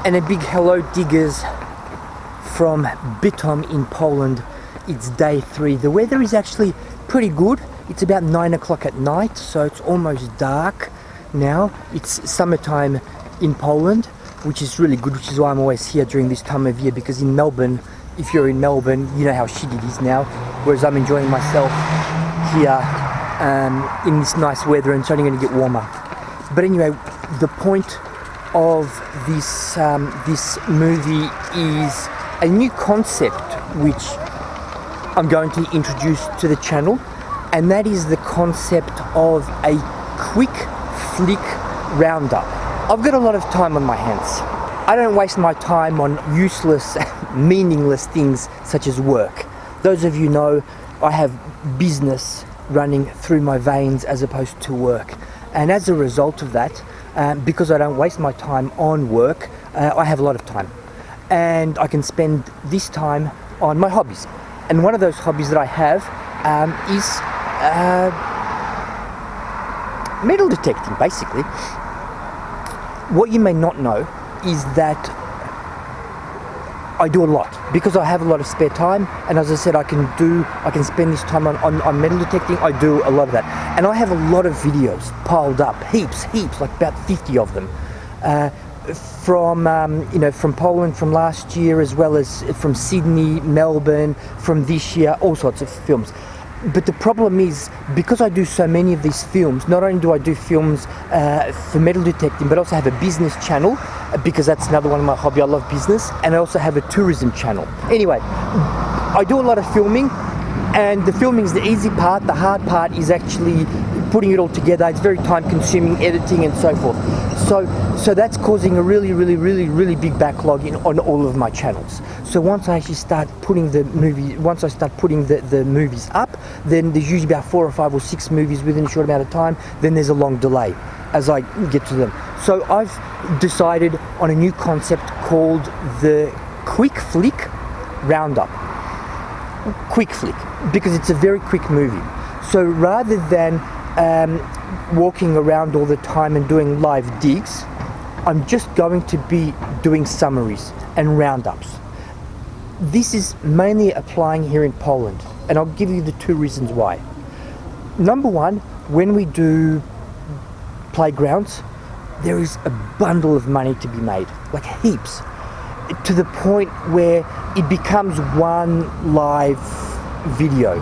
And a big hello diggers from Bytom in Poland. It's day 3. The weather is actually pretty good. It's about 9 o'clock at night, so it's almost dark now. It's summertime in Poland, which is really good, which is why I'm always here during this time of year, because in Melbourne, if you're in Melbourne, you know how shit it is now, whereas I'm enjoying myself here in this nice weather, and it's only going to get warmer. But anyway, the point of this movie is a new concept which I'm going to introduce to the channel, and that is the concept of a quick flick roundup. I've got a lot of time on my hands. I don't waste my time on useless, meaningless things such as work. Those of you know I have business running through my veins as opposed to work. And as a result of that, because I don't waste my time on work, I have a lot of time. And I can spend this time on my hobbies. And one of those hobbies that I have is metal detecting, basically. What you may not know is that I do a lot because I have a lot of spare time, and as I said, I can spend this time on metal detecting. I do a lot of that, and I have a lot of videos piled up, heaps, like about 50 of them, from Poland from last year, as well as from Sydney, Melbourne, from this year, all sorts of films. But the problem is, because I do so many of these films, not only do I do films for metal detecting, but I also have a business channel, because that's another one of my hobby. I love business. And I also have a tourism channel. Anyway, I do a lot of filming, and the filming is the easy part. The hard part is actually putting it all together. It's very time consuming, editing and so forth. So that's causing a really big backlog on all of my channels. So once I actually start putting the movies up, then there's usually about 4 or 5 or 6 movies within a short amount of time. Then there's a long delay as I get to them. So I've decided on a new concept called the Quick Flick Roundup. Quick Flick, because it's a very quick movie. So rather than walking around all the time and doing live digs, I'm just going to be doing summaries and roundups. This is mainly applying here in Poland, and I'll give you the 2 reasons why. Number one, when we do playgrounds, there is a bundle of money to be made, like heaps, to the point where it becomes one live video.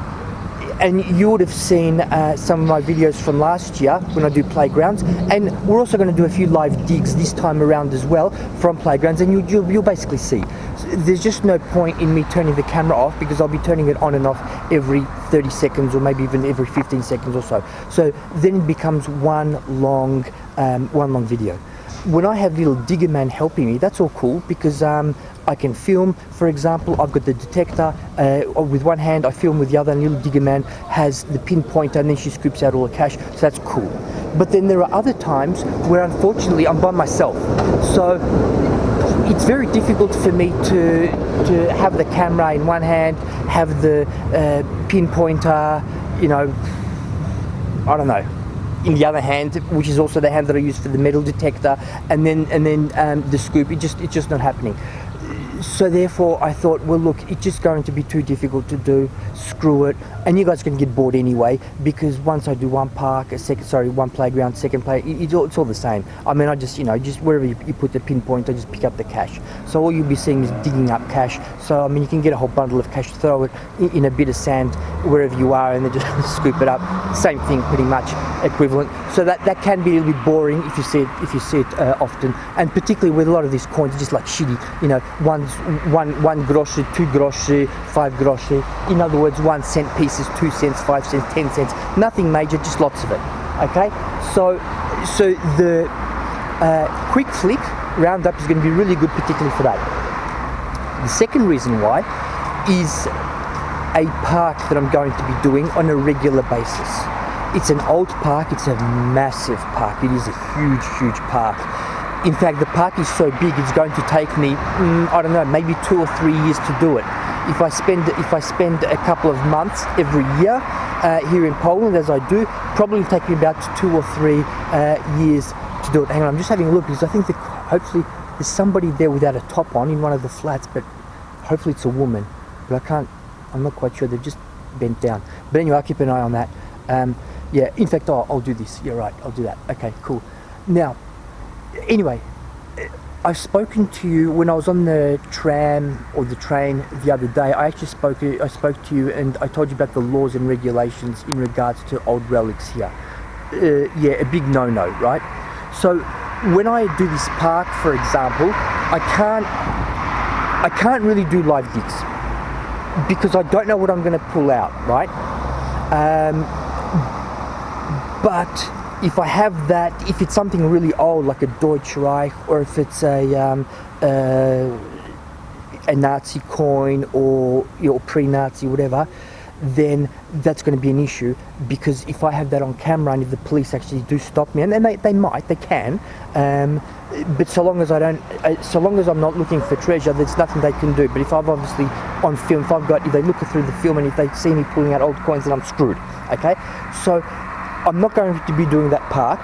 And you would have seen some of my videos from last year when I do playgrounds, and we're also going to do a few live digs this time around as well from playgrounds, and you'll basically see. There's just no point in me turning the camera off, because I'll be turning it on and off every 30 seconds or maybe even every 15 seconds or so. So then it becomes one long video. When I have little digger man helping me, that's all cool, because I can film. For example, I've got the detector with one hand, I film with the other, and little digger man has the pinpointer, and then she scoops out all the cash, so that's cool. But then there are other times where unfortunately I'm by myself, so it's very difficult for me to have the camera in one hand, have the pinpointer, I don't know, in the other hand, which is also the hand that I use for the metal detector, and then the scoop. It's just not happening. So therefore I thought, well look, it's just going to be too difficult to do, screw it, and you guys can get bored anyway, because once I do one playground, second play, it's all the same. I mean, I just wherever you put the pinpoint, I just pick up the cash. So all you'll be seeing is digging up cash. So I mean, you can get a whole bundle of cash, throw it in a bit of sand wherever you are, and then just scoop it up. Same thing, pretty much equivalent. So that can be a little bit boring if you see it often, and particularly with a lot of these coins are just like shitty, one groszy, 2 groszy, 5 groszy. In other words, 1 cent pieces, 2 cents, 5 cents, 10 cents. Nothing major, just lots of it. Okay, so the Quick Flick Roundup is going to be really good, particularly for that. The second reason why is a park that I'm going to be doing on a regular basis. It's an old park. It's a massive park. It is a huge park. In fact, the park is so big, it's going to take me, I don't know, maybe 2 or 3 years to do it. If I spend a couple of months every year here in Poland, as I do, probably take me about 2 or 3 years to do it. Hang on, I'm just having a look, because I think hopefully there's somebody there without a top on in one of the flats, but hopefully it's a woman, but I'm not quite sure. They're just bent down. But anyway, I'll keep an eye on that. Yeah, in fact, I'll do this. You're right, I'll do that. Okay, cool. Now, anyway, I've spoken to you when I was on the tram or the train the other day. I spoke to you and I told you about the laws and regulations in regards to old relics here. Yeah, a big no-no, right? So when I do this park, for example, I can't really do live digs because I don't know what I'm going to pull out, right? But if I have that, if it's something really old like a Deutsche Reich, or if it's a Nazi coin or pre-Nazi, whatever, then that's going to be an issue, because if I have that on camera and if the police actually do stop me, and they can, but so long as I'm not looking for treasure, there's nothing they can do. But if I've obviously on film, if they look through the film and if they see me pulling out old coins, then I'm screwed. Okay, so I'm not going to be doing that park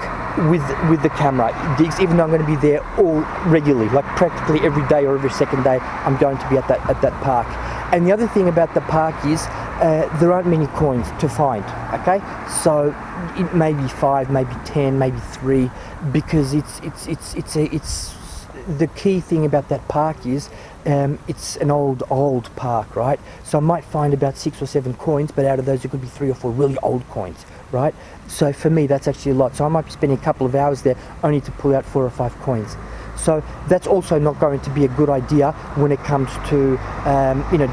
with the camera digs, even though I'm going to be there all regularly, like practically every day or every second day. I'm going to be at that park. And the other thing about the park is there aren't many coins to find. Okay, so it may be 5, maybe 10, maybe 3, because it's the key thing about that park is it's an old park, right? So I might find about 6 or 7 coins, but out of those there could be 3 or 4 really old coins, right? So for me that's actually a lot. So I might be spending a couple of hours there only to pull out 4 or 5 coins. So that's also not going to be a good idea when it comes to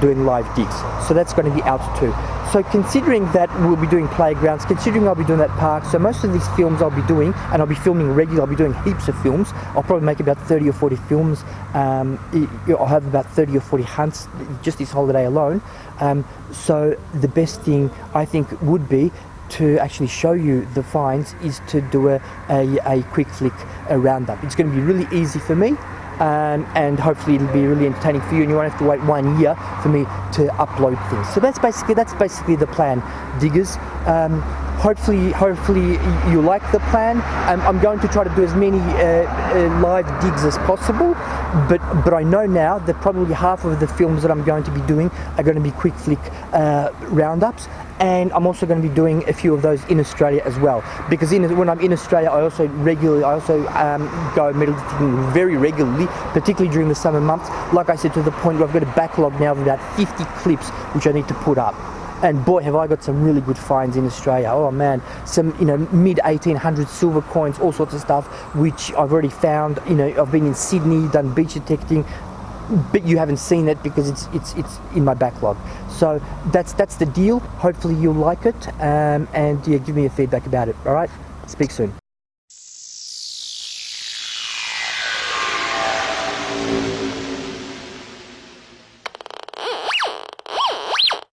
doing live digs. So that's going to be out too. So considering that we'll be doing playgrounds, considering I'll be doing that park, so most of these films I'll be doing, and I'll be filming regularly, I'll be doing heaps of films. I'll probably make about 30 or 40 films. I'll have about 30 or 40 hunts just this holiday alone. So the best thing I think would be to actually show you the finds is to do a quick flick roundup. It's going to be really easy for me, and hopefully it'll be really entertaining for you, and you won't have to wait 1 year for me to upload things. So that's basically the plan, diggers. Hopefully you like the plan. I'm going to try to do as many live digs as possible, but I know now that probably half of the films that I'm going to be doing are going to be quick flick roundups. And I'm also going to be doing a few of those in Australia as well, because when I'm in Australia, I also go metal detecting very regularly, particularly during the summer months. Like I said, to the point where I've got a backlog now of about 50 clips which I need to put up. And boy, have I got some really good finds in Australia. Oh man, some mid 1800s silver coins, all sorts of stuff which I've already found. I've been in Sydney, done beach detecting, but you haven't seen it because it's in my backlog. So that's the deal. Hopefully you'll like it, and yeah, give me a feedback about it. All right, speak soon.